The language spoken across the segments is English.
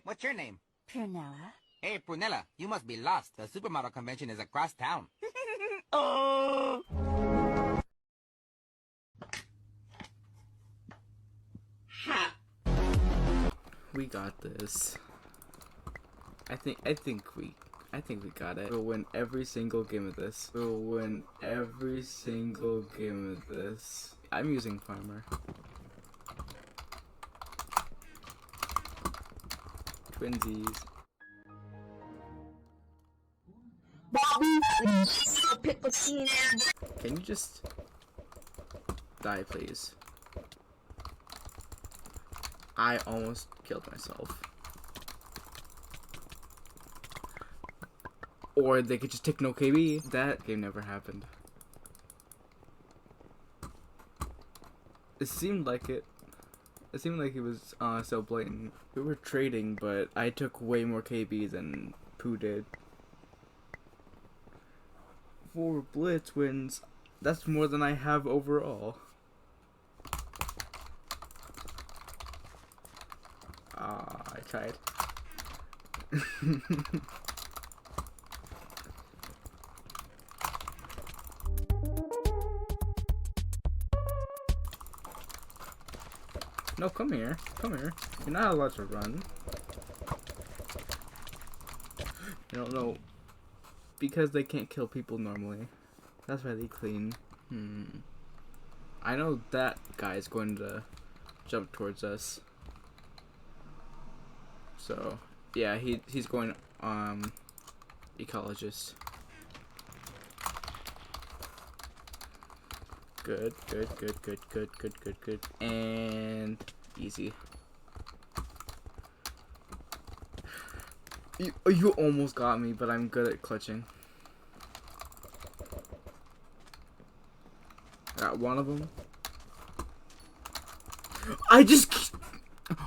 What's your name? Prunella. Hey, Prunella, you must be lost. The supermodel convention is across town. Oh! Ha! We got this. I think we got it. We'll win every single game of this. We'll win every single game of this. I'm using Farmer. Twinsies. Bobby, Can you just die, please? I almost killed myself. Or they could just take no KB. That game never happened. It seemed like it. It seemed like it was so blatant. We were trading, but I took way more KB than Pooh did. 4 Blitz wins. That's more than I have overall. I tried. No, come here. Come here. You're not allowed to run. You don't know. Because they can't kill people normally. That's why they clean. I know that guy's going to jump towards us. So, yeah, he's going, ecologist. Good. And easy. You almost got me, but I'm good at clutching. Got one of them.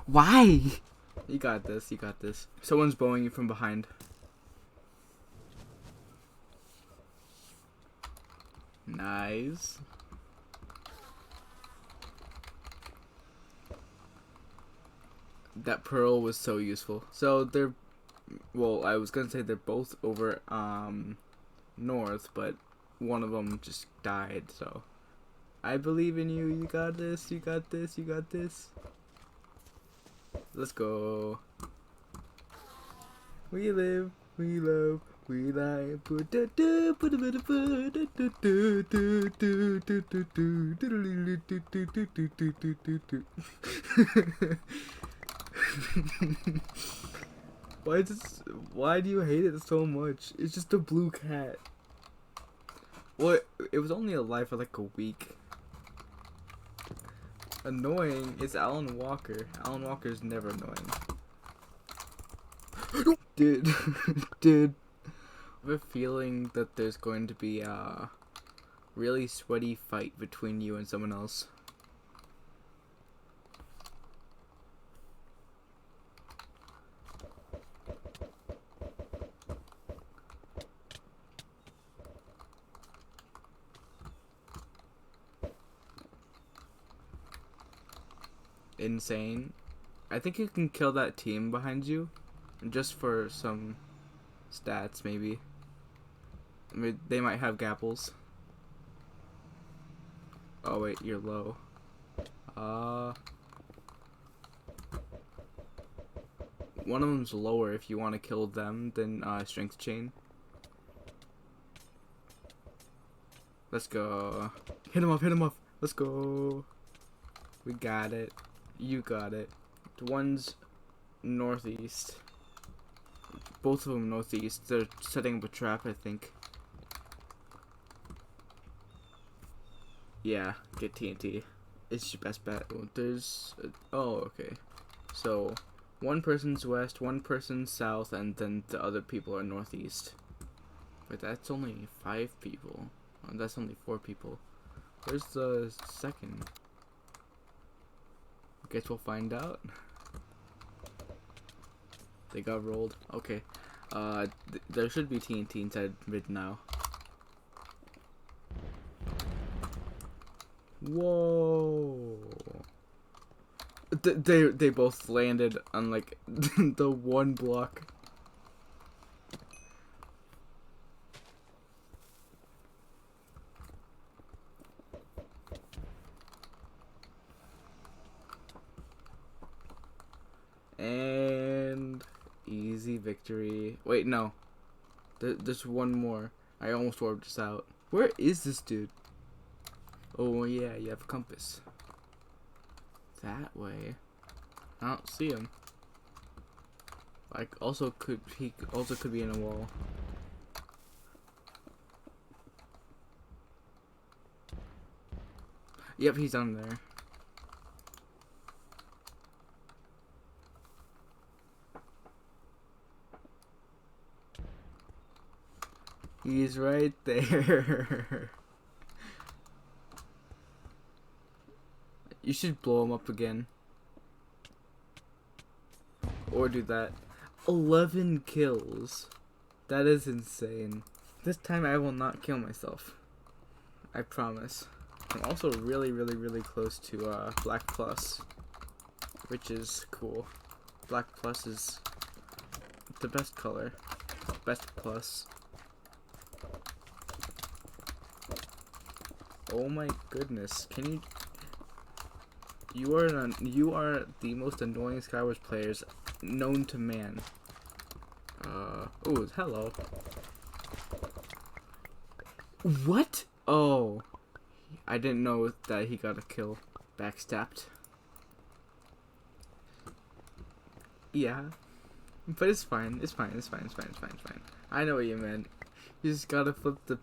Why? You got this, you got this. Someone's bowing you from behind. Nice. That pearl was so useful. So they're, well, I was gonna say they're both over north, but one of them just died, so I believe in you. You got this, you got this, you got this. Let's go. We live, we love, we lie. Why do you hate it so much? It's just a blue cat. Well, it was only alive for like a week. Annoying is Alan Walker. Alan Walker's never annoying. Dude, I have a feeling that there's going to be a really sweaty fight between you and someone else. Insane. I think you can kill that team behind you, just for some stats, maybe. I mean, they might have gapples. Oh wait, you're low. One of them's lower if you want to kill them than strength chain. Let's go. Hit him up. Let's go. We got it. You got it. One's northeast. Both of them northeast. They're setting up a trap, I think. Yeah, get TNT. It's your best bet. There's... oh, okay. So, one person's west, one person's south, and then the other people are northeast. But that's only 5 people. Oh, that's only 4 people. Where's the second? Guess we'll find out. They got rolled. Okay. There should be TNT inside mid now. Whoa. They both landed on like the one block. And easy victory. Wait, no. There's one more. I almost warped this out. Where is this dude? Oh yeah, you have a compass. That way. I don't see him. Like he also could be in a wall. Yep, he's on there. He's right there. You should blow him up again. Or do that. 11 kills. That is insane. This time I will not kill myself. I promise. I'm also really close to Black Plus, which is cool. Black Plus is the best color. Best plus. Oh my goodness, can you... You are the most annoying Skywars players known to man. Oh, hello. What? Oh. I didn't know that he got a kill. Backstabbed. Yeah. But it's fine. It's fine. I know what you meant. You just gotta flip the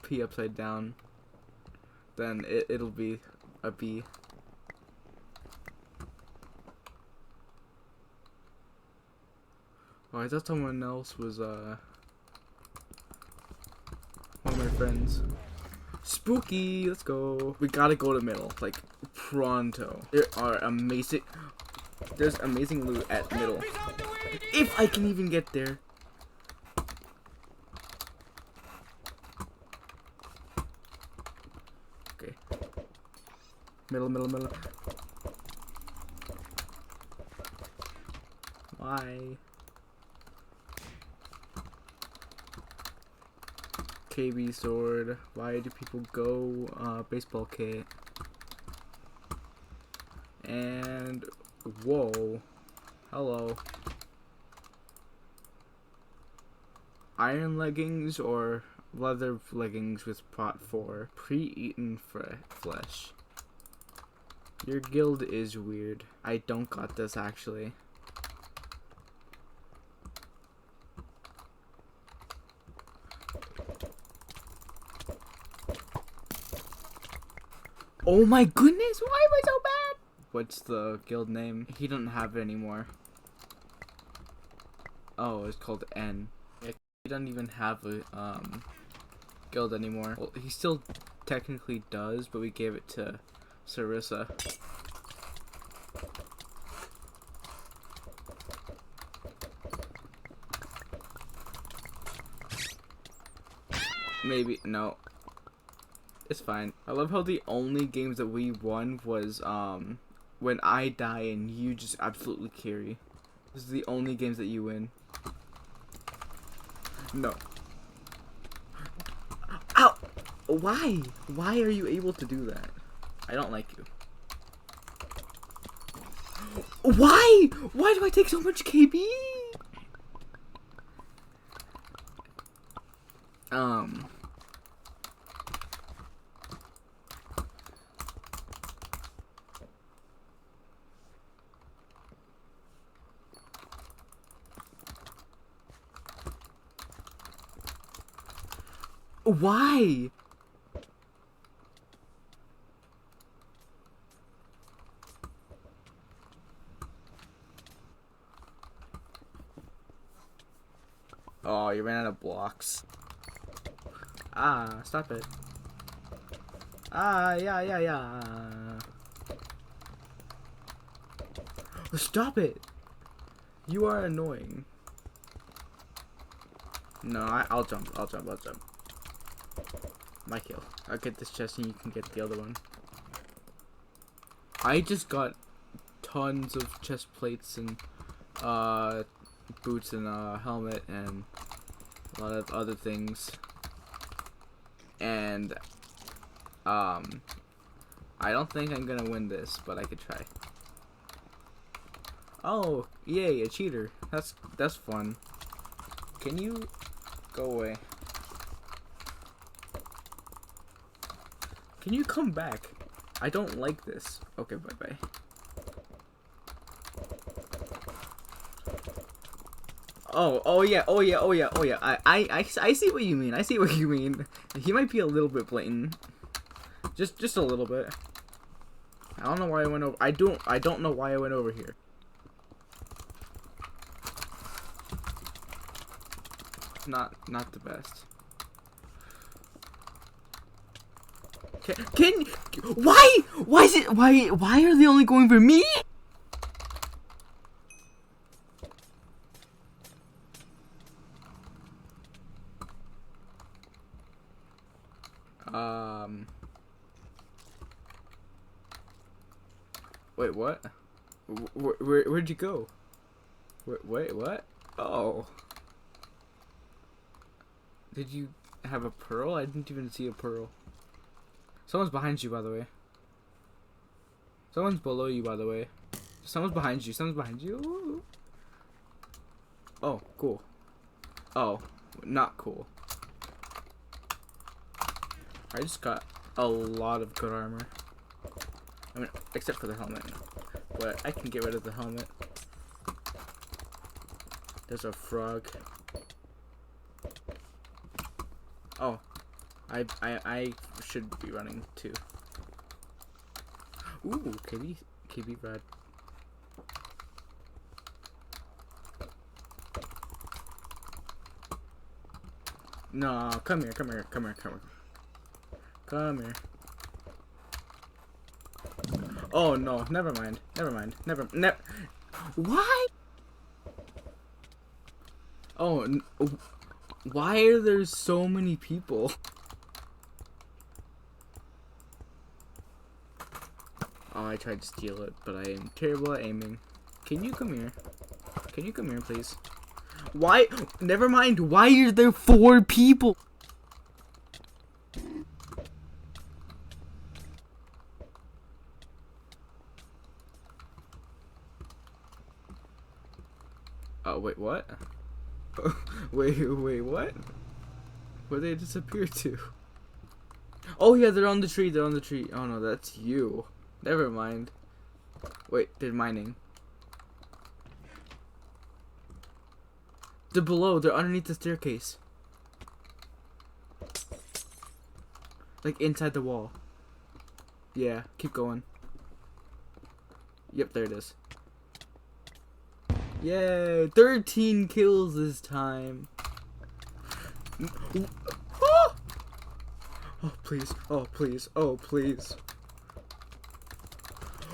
P upside down. Then it'll be a B. Oh, I thought someone else was one of my friends. Spooky, let's go. We gotta go to middle, like pronto. There's amazing loot at middle. If I can even get there. Okay. Middle. Why? KB sword. Why do people go baseball kit? And whoa. Hello. Iron leggings or leather leggings with pot 4. Pre-eaten flesh. Your guild is weird. I don't got this actually. Oh my goodness, why am I so bad? What's the guild name? He doesn't have it anymore. Oh, it's called N. He doesn't even have a guild anymore. Well, he still technically does, but we gave it to Sarissa. Maybe, no. It's fine. I love how the only games that we won was when I die and you just absolutely carry. This is the only games that you win. No. Ow! Why? Why are you able to do that? I don't like you. Why? Why do I take so much KB? Why? Oh, you ran out of blocks. Ah, stop it. Ah, yeah. Stop it. You are annoying. No, I'll jump. My kill. I'll get this chest and you can get the other one. I just got tons of chest plates and boots and a helmet and a lot of other things. And I don't think I'm gonna win this, but I could try. Oh, yay, a cheater. That's fun. Can you go away? Can you come back? I don't like this. Okay, bye-bye. Oh yeah. I see what you mean. I see what you mean. He might be a little bit blatant. Just a little bit. I don't know why I went over. I don't know why I went over here. Not the best. Can why is it why are they only going for me? Wait, what? Where'd you go? Wait, what? Oh. Did you have a pearl? I didn't even see a pearl. Someone's behind you, by the way. Someone's below you, by the way. Someone's behind you. Someone's behind you. Ooh. Oh, cool. Oh, not cool. I just got a lot of good armor. I mean, except for the helmet. But I can get rid of the helmet. There's a frog. Oh, I should be running too. Ooh, KB red. No, come here. Oh no, never mind. Why? Oh, why are there so many people? Oh, I tried to steal it, but I am terrible at aiming. Can you come here? Can you come here, please? Why? Never mind. Why are there 4 people? Oh, wait, what? wait, what? Where'd they disappear to? Oh yeah, they're on the tree. Oh no, that's you. Never mind. Wait, they're mining. They're below. They're underneath the staircase. Like inside the wall. Yeah, keep going. Yep, there it is. Yay! 13 kills this time. Oh! Oh please! Oh please! Oh please!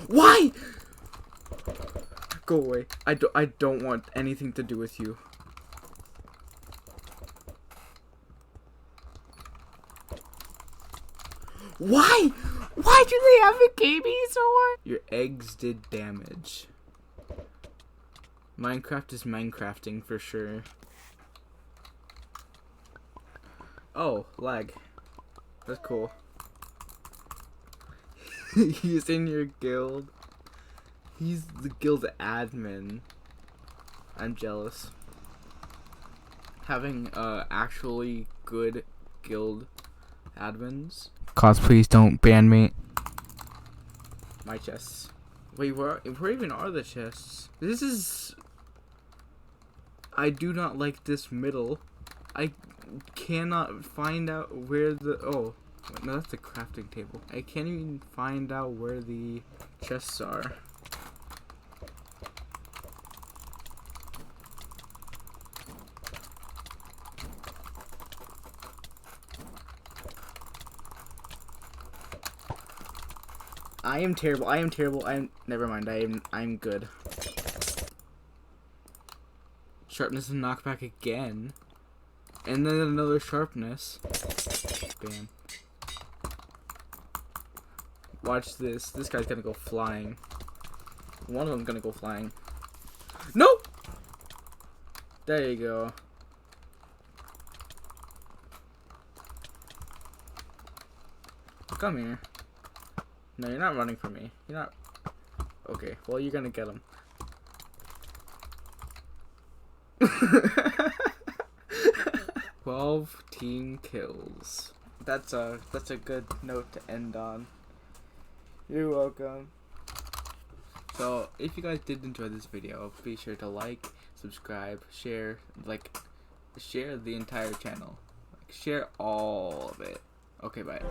Why? Go away! I don't want anything to do with you. Why? Why do they have a KB sword? Your eggs did damage. Minecraft is Minecrafting for sure. Oh, lag. That's cool. He's in your guild. He's the guild admin. I'm jealous. Having actually good guild admins. Cause please don't ban me. My chests. Wait, where even are the chests? This is... I do not like this middle. I cannot find out where the... Oh, no, that's the crafting table. I can't even find out where the chests are. I am terrible. Never mind. I'm good. Sharpness and knockback again. And then another sharpness. Bam. Watch this. This guy's gonna go flying. One of them's gonna go flying. Nope! There you go. Come here. No, you're not running from me. You're not. Okay, well, you're gonna get him. 12 team kills. That's a good note to end on. You're welcome. So, if you guys did enjoy this video, be sure to like, subscribe, share, share the entire channel. Share all of it. Okay, bye.